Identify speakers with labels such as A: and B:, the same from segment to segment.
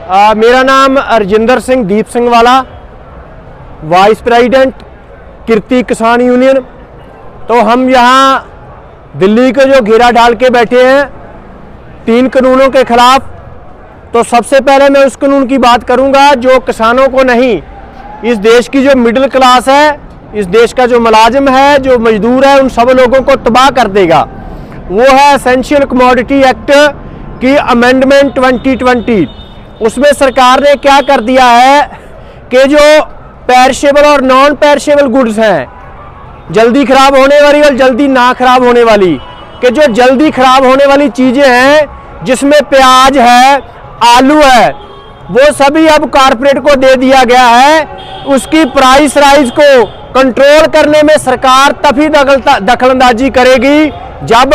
A: मेरा नाम रजिंदर सिंह दीप सिंह वाला, वाइस प्रेसिडेंट कीर्ति किसान यूनियन। तो हम यहाँ दिल्ली को जो घेरा डाल के बैठे हैं 3 कानूनों के खिलाफ। तो सबसे पहले मैं उस कानून की बात करूंगा जो किसानों को नहीं, इस देश की जो मिडिल क्लास है, इस देश का जो मुलाजिम है, जो मजदूर है, उन सब लोगों को तबाह कर देगा। वो है एसेंशियल कमोडिटी एक्ट की अमेंडमेंट 2020। उसमें सरकार ने क्या कर दिया है कि जो पेरिशेबल और नॉन पेरिशेबल गुड्स हैं, जल्दी खराब होने वाली और जल्दी ना खराब होने वाली, कि जो जल्दी खराब होने वाली चीज़ें हैं जिसमें प्याज है, आलू है, वो सभी अब कॉरपोरेट को दे दिया गया है। उसकी प्राइस राइज को कंट्रोल करने में सरकार तभी दखलंदाजी करेगी जब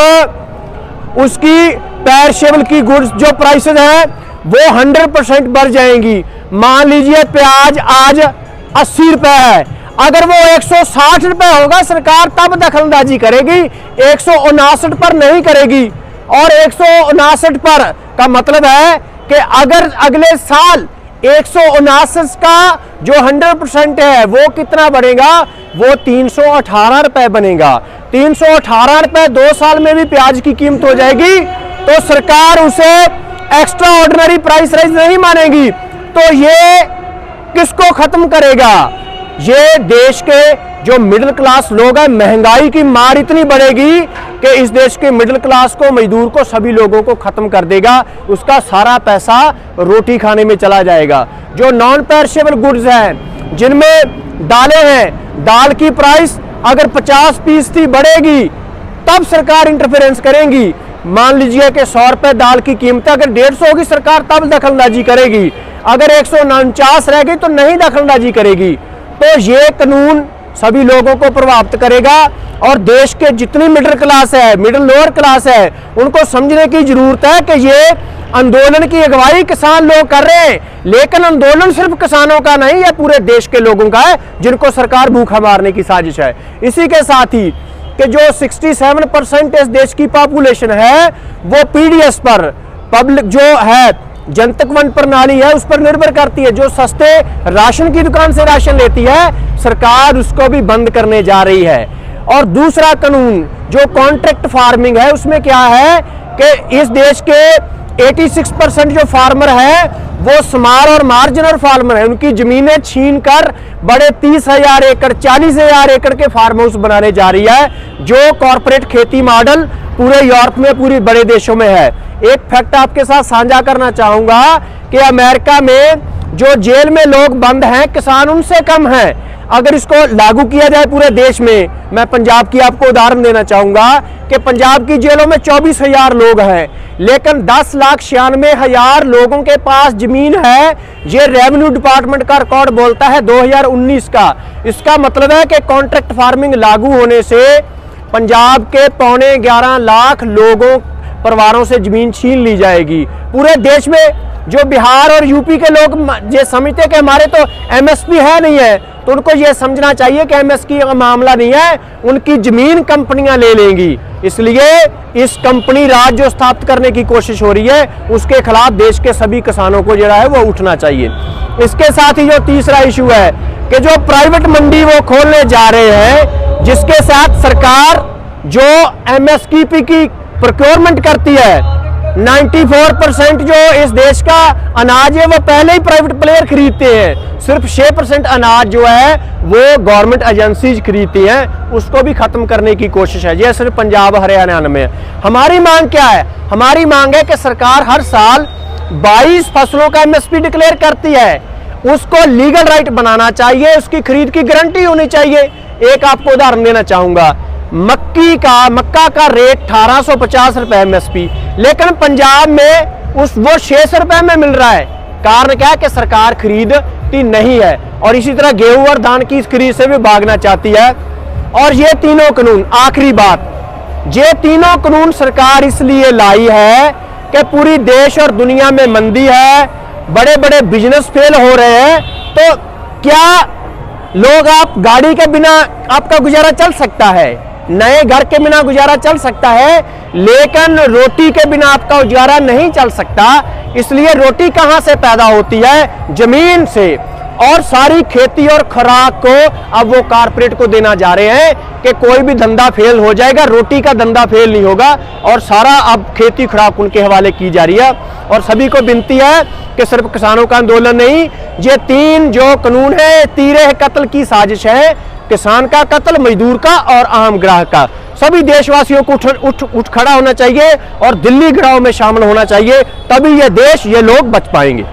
A: उसकी पेरिशेबल की गुड्स जो प्राइसेस हैं वो 100% बढ़ जाएंगी। मान लीजिए प्याज आज 80 रुपए है, अगर वो 160 रुपए होगा सरकार तब दखलंदाजी करेगी, 159 पर नहीं करेगी। और 159 पर का मतलब है कि अगर अगले साल 159 का जो 100% है वो कितना बढ़ेगा, वो 318 रुपए बनेगा। 318 रुपए 2 साल में भी प्याज की कीमत हो जाएगी। तो सरकार उसे एक्स्ट्रा ऑर्डिनरी प्राइस राइज नहीं मानेगी। तो ये किसको खत्म करेगा? ये देश के जो मिडिल क्लास लोग हैं, महंगाई की मार इतनी बढ़ेगी कि इस देश के मिडिल क्लास को, मजदूर को, सभी लोगों को खत्म कर देगा। उसका सारा पैसा रोटी खाने में चला जाएगा। जो नॉन पेरिशेबल गुड्स हैं, जिनमें दालें हैं, दाल की प्राइस अगर 50% बढ़ेगी तब सरकार इंटरफेरेंस करेगी। मान लीजिए कि 100 रुपए दाल की कीमत अगर 150 होगी, सरकार तब दखलंदाजी करेगी। अगर 149 रह गई तो नहीं दखलंदाजी करेगी। तो ये कानून सभी लोगों को प्रभावित करेगा और देश के जितनी मिडिल क्लास है, मिडिल लोअर क्लास है, उनको समझने की जरूरत है कि ये आंदोलन की अगुवाई किसान लोग कर रहे हैं, लेकिन आंदोलन सिर्फ किसानों का नहीं है, पूरे देश के लोगों का है जिनको सरकार भूखा मारने की साजिश है। इसी के साथ ही कि जो 67% इस देश की पॉपुलेशन है वो पीडीएस पर, पब्लिक जो है जनतक वंट प्रणाली है, उस पर निर्भर करती है। जो सस्ते राशन की दुकान से राशन लेती है, सरकार उसको भी बंद करने जा रही है। और दूसरा कानून जो कॉन्ट्रैक्ट फार्मिंग है, उसमें क्या है कि इस देश के 86% जो फार्मर है वो स्मॉल और मार्जिनल फार्मर है। उनकी जमीनें छीन कर बड़े 30,000 एकड़, 40,000 एकड़ के फार्म हाउस बनाने जा रही है, जो कॉर्पोरेट खेती मॉडल पूरे यूरोप में, पूरे बड़े देशों में है। एक फैक्ट आपके साथ साझा करना चाहूंगा कि अमेरिका में जो जेल में लोग बंद हैं, किसान उनसे कम हैं। अगर इसको लागू किया जाए पूरे देश में, मैं पंजाब की आपको उदाहरण देना चाहूंगा कि पंजाब की जेलों में 24,000 लोग हैं, लेकिन 10,96,000 लोगों के पास जमीन है। ये रेवेन्यू डिपार्टमेंट का रिकॉर्ड बोलता है 2019 का। इसका मतलब है कि कॉन्ट्रैक्ट फार्मिंग लागू होने से पंजाब के 11.25 लाख लोगों, परिवारों से जमीन छीन ली जाएगी। पूरे देश में जो बिहार और यूपी के लोग ये समझते कि हमारे तो एमएसपी है नहीं है, तो उनको ये समझना चाहिए कि एमएसपी का मामला नहीं है, उनकी जमीन कंपनियां ले लेंगी। इसलिए इस कंपनी राज जो स्थापित करने की कोशिश हो रही है, उसके खिलाफ देश के सभी किसानों को जो है वो उठना चाहिए। इसके साथ ही जो तीसरा इशू है कि जो प्राइवेट मंडी वो खोलने जा रहे हैं, जिसके साथ सरकार जो एमएसपी की प्रोक्योरमेंट करती है, 94% जो इस देश का अनाज है वो पहले ही प्राइवेट प्लेयर खरीदते हैं। सिर्फ 6% अनाज जो है वो गवर्नमेंट एजेंसीज खरीदती हैं, उसको भी खत्म करने की कोशिश है। ये सिर्फ पंजाब हरियाणा में। हमारी मांग क्या है? हमारी मांग है कि सरकार हर साल 22 फसलों का एमएसपी डिक्लेयर करती है, उसको लीगल राइट बनाना चाहिए, उसकी खरीद की गारंटी होनी चाहिए। एक आपको उदाहरण देना चाहूंगा, मक्का का रेट 1850 रुपए एमएसपी, लेकिन पंजाब में वो 600 रुपए में मिल रहा है। कारण क्या है कि सरकार खरीदती नहीं है, और इसी तरह गेहूं और धान की खरीद से भी भागना चाहती है। और ये तीनों कानून, आखिरी बात, ये तीनों कानून सरकार इसलिए लाई है कि पूरी देश और दुनिया में मंदी है, बड़े बड़े बिजनेस फेल हो रहे हैं। तो क्या लोग, आप गाड़ी के बिना आपका गुजारा चल सकता है, नए घर के बिना गुजारा चल सकता है, लेकिन रोटी के बिना आपका गुजारा नहीं चल सकता। इसलिए रोटी कहां से पैदा होती है? जमीन से। और सारी खेती और खुराक को अब वो कारपोरेट को देना जा रहे हैं कि कोई भी धंधा फेल हो जाएगा, रोटी का धंधा फेल नहीं होगा, और सारा अब खेती खुराक उनके हवाले की जा रही है। और सभी को विनती है कि सिर्फ किसानों का आंदोलन नहीं, ये 3 जो कानून है, तीरे कत्ल की साजिश है, किसान का कत्ल, मजदूर का और आम ग्राहक का। सभी देशवासियों को उठ खड़ा होना चाहिए और दिल्ली घेराव में शामिल होना चाहिए, तभी ये देश, ये लोग बच पाएंगे।